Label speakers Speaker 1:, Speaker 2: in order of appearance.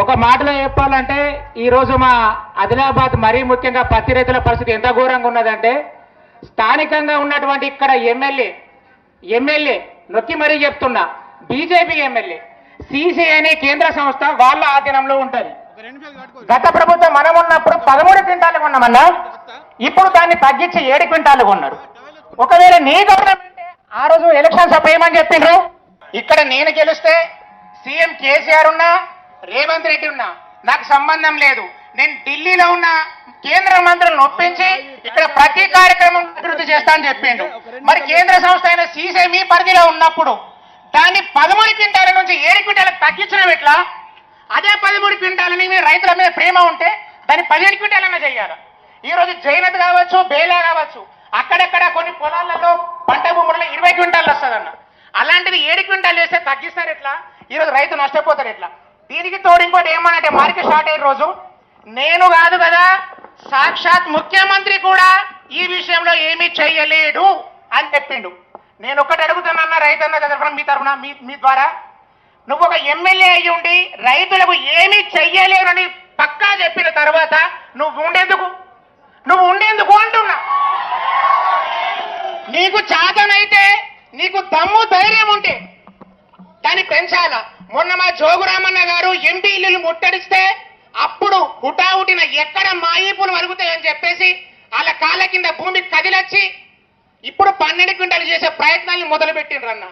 Speaker 1: ఒక మాటలో చెప్పాలంటే ఈరోజు మా ఆదిలాబాద్ మరీ ముఖ్యంగా పత్తి రైతుల పరిస్థితి ఎంత ఘోరంగా ఉన్నదంటే స్థానికంగా ఉన్నటువంటి ఇక్కడ ఎమ్మెల్యే నొక్కి మరీ చెప్తున్నా, బీజేపీ ఎమ్మెల్యే సిసిఐ అనే కేంద్ర సంస్థ వాళ్ళ ఆధీనంలో ఉంటుంది. గత ప్రభుత్వం మనం ఉన్నప్పుడు 13 క్వింటాలు కొన్నామన్నా, ఇప్పుడు దాన్ని తగ్గించి 7 క్వింటాలు కొన్నారు. ఒకవేళ నీ గవర్నమెంట్ ఆ రోజు ఎలక్షన్స్ అప్పుడు ఏమని చెప్పిండ్రు, ఇక్కడ నేను గెలిస్తే సీఎం కేసీఆర్ ఉన్నా రేవంత్ రెడ్డి ఉన్నా నాకు సంబంధం లేదు, నేను ఢిల్లీలో ఉన్న కేంద్ర మంత్రులను ఒప్పించి ఇక్కడ ప్రతి కార్యక్రమం అభివృద్ధి చేస్తా అని చెప్పిండు. మరి కేంద్ర సంస్థ అయిన సీసీ మీ పరిధిలో ఉన్నప్పుడు దాన్ని 13 క్వింటాల నుంచి 7 క్వింటాలకు తగ్గించడం ఎట్లా? అదే 13 క్వింటాలని మీ రైతుల మీద ప్రేమ ఉంటే దాన్ని 15 క్వింటాలన్నా చేయాలి. ఈ రోజు జైనత్ కావచ్చు, బేలా కావచ్చు, అక్కడక్కడ కొన్ని పొలాలలో పంట భూములలో 20 క్వింటాలు వస్తుందన్న, అలాంటిది 7 క్వింటాలు చేస్తే తగ్గిస్తారు ఎట్లా? ఈరోజు రైతు నష్టపోతారు ఎట్లా? దీనికి తోడు ఇంకోటి ఏమనంటే మార్కెట్ స్టార్ట్ అయ్యే రోజు నేను కాదు కదా, సాక్షాత్ ముఖ్యమంత్రి కూడా ఈ విషయంలో ఏమీ చెయ్యలేడు అని చెప్పిండు. నేను ఒక్కటి అడుగుతున్నా రైతన్న తరఫున మీ ద్వారా, నువ్వు ఒక ఎమ్మెల్యే అయ్యి ఉండి రైతులకు ఏమీ చెయ్యలేరని పక్కా చెప్పిన తర్వాత నువ్వు ఉండేందుకు అంటున్నా. నీకు చాతనైతే, నీకు దమ్ము ధైర్యం ఉంటే దాన్ని పెంచాలా. మొన్న మా జోగురామన్న గారు ఎంపీ ఇల్లు ముట్టడిస్తే అప్పుడు హుటాహుటిన ఎక్కడ మాయిపులు వరుగుతాయని చెప్పేసి వాళ్ళ కాళ్ళ కింద భూమి కదిలొచ్చి ఇప్పుడు 12 క్వింటాలు చేసే ప్రయత్నాన్ని మొదలు పెట్టిండ్రన్న.